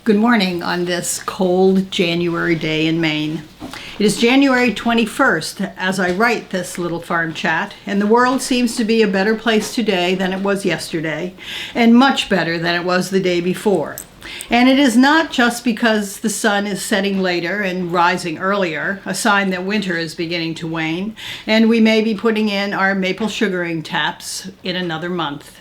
Good morning on this cold January day in Maine. It is January 21st as I write this little farm chat, and the world seems to be a better place today than it was yesterday, and much better than it was the day before. And it is not just because the sun is setting later and rising earlier, a sign that winter is beginning to wane, and we may be putting in our maple sugaring taps in another month.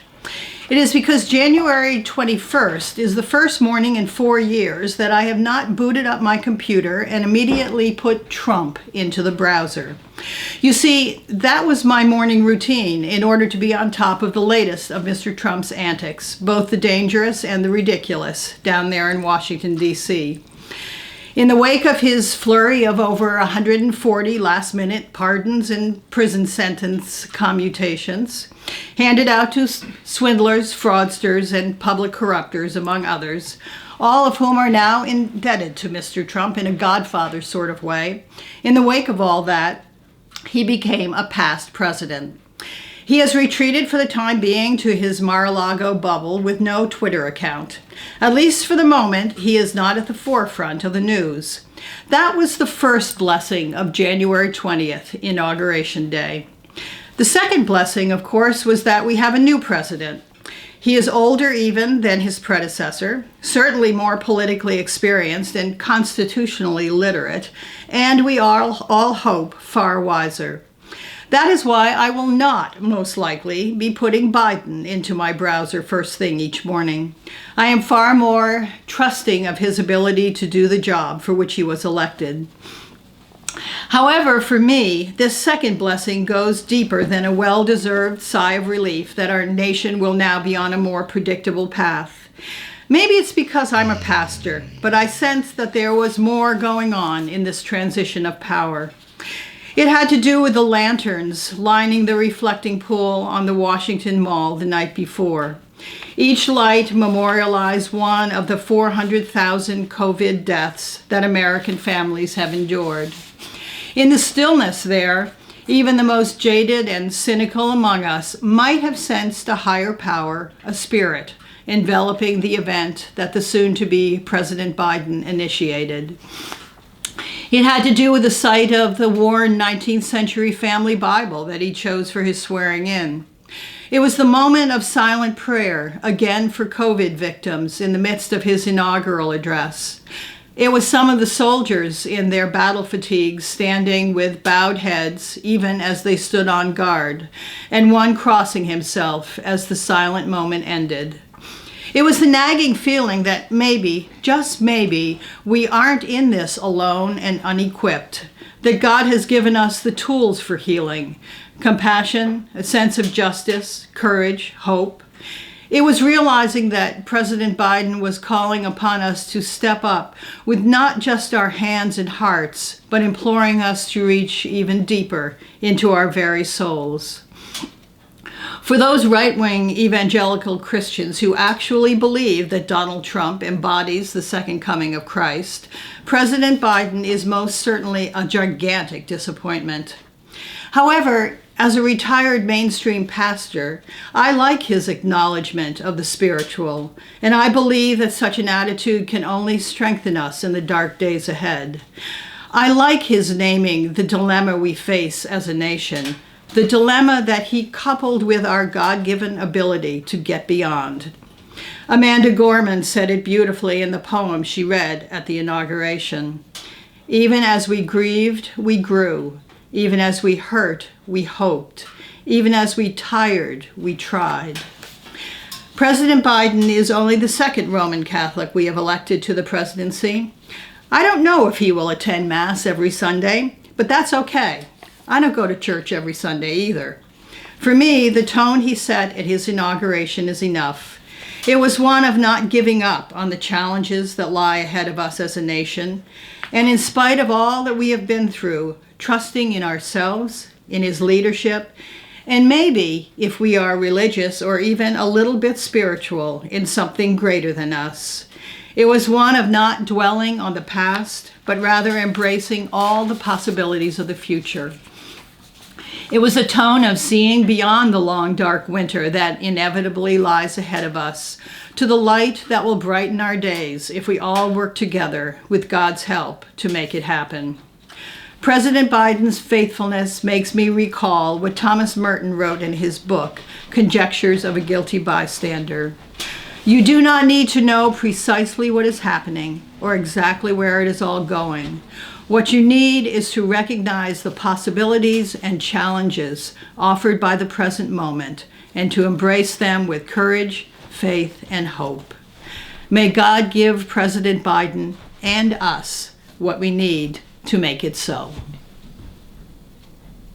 It is because January 21st is the first morning in 4 years that I have not booted up my computer and immediately put Trump into the browser. You see, that was my morning routine in order to be on top of the latest of Mr. Trump's antics, both the dangerous and the ridiculous, down there in Washington, D.C. In the wake of his flurry of over 140 last-minute pardons and prison sentence commutations, handed out to swindlers, fraudsters, and public corruptors, among others, all of whom are now indebted to Mr. Trump in a godfather sort of way, in the wake of all that, he became a past president. He has retreated for the time being to his Mar-a-Lago bubble with no Twitter account. At least for the moment, he is not at the forefront of the news. That was the first blessing of January 20th, Inauguration Day. The second blessing, of course, was that we have a new president. He is older even than his predecessor, certainly more politically experienced and constitutionally literate, and we all hope far wiser. That is why I will not, most likely, be putting Biden into my browser first thing each morning. I am far more trusting of his ability to do the job for which he was elected. However, for me, this second blessing goes deeper than a well-deserved sigh of relief that our nation will now be on a more predictable path. Maybe it's because I'm a pastor, but I sensed that there was more going on in this transition of power. It had to do with the lanterns lining the reflecting pool on the Washington Mall the night before. Each light memorialized one of the 400,000 COVID deaths that American families have endured. In the stillness there, even the most jaded and cynical among us might have sensed a higher power, a spirit, enveloping the event that the soon-to-be President Biden initiated. It had to do with the sight of the worn 19th century family Bible that he chose for his swearing in. It was the moment of silent prayer, again for COVID victims, in the midst of his inaugural address. It was some of the soldiers in their battle fatigues standing with bowed heads, even as they stood on guard, and one crossing himself as the silent moment ended. It was the nagging feeling that maybe, just maybe, we aren't in this alone and unequipped, that God has given us the tools for healing, compassion, a sense of justice, courage, hope. It was realizing that President Biden was calling upon us to step up with not just our hands and hearts, but imploring us to reach even deeper into our very souls. For those right-wing evangelical Christians who actually believe that Donald Trump embodies the second coming of Christ, President Biden is most certainly a gigantic disappointment. However, as a retired mainstream pastor, I like his acknowledgement of the spiritual, and I believe that such an attitude can only strengthen us in the dark days ahead. I like his naming the dilemma we face as a nation, the dilemma that he coupled with our God-given ability to get beyond. Amanda Gorman said it beautifully in the poem she read at the inauguration. Even as we grieved, we grew. Even as we hurt, we hoped. Even as we tired, we tried. President Biden is only the second Roman Catholic we have elected to the presidency. I don't know if he will attend Mass every Sunday, but that's okay. I don't go to church every Sunday either. For me, the tone he set at his inauguration is enough. It was one of not giving up on the challenges that lie ahead of us as a nation, and in spite of all that we have been through, trusting in ourselves, in his leadership, and maybe, if we are religious or even a little bit spiritual, in something greater than us. It was one of not dwelling on the past, but rather embracing all the possibilities of the future. It was a tone of seeing beyond the long, dark winter that inevitably lies ahead of us, to the light that will brighten our days if we all work together with God's help to make it happen. President Biden's faithfulness makes me recall what Thomas Merton wrote in his book, Conjectures of a Guilty Bystander. You do not need to know precisely what is happening or exactly where it is all going. What you need is to recognize the possibilities and challenges offered by the present moment and to embrace them with courage, faith, and hope. May God give President Biden and us what we need to make it so.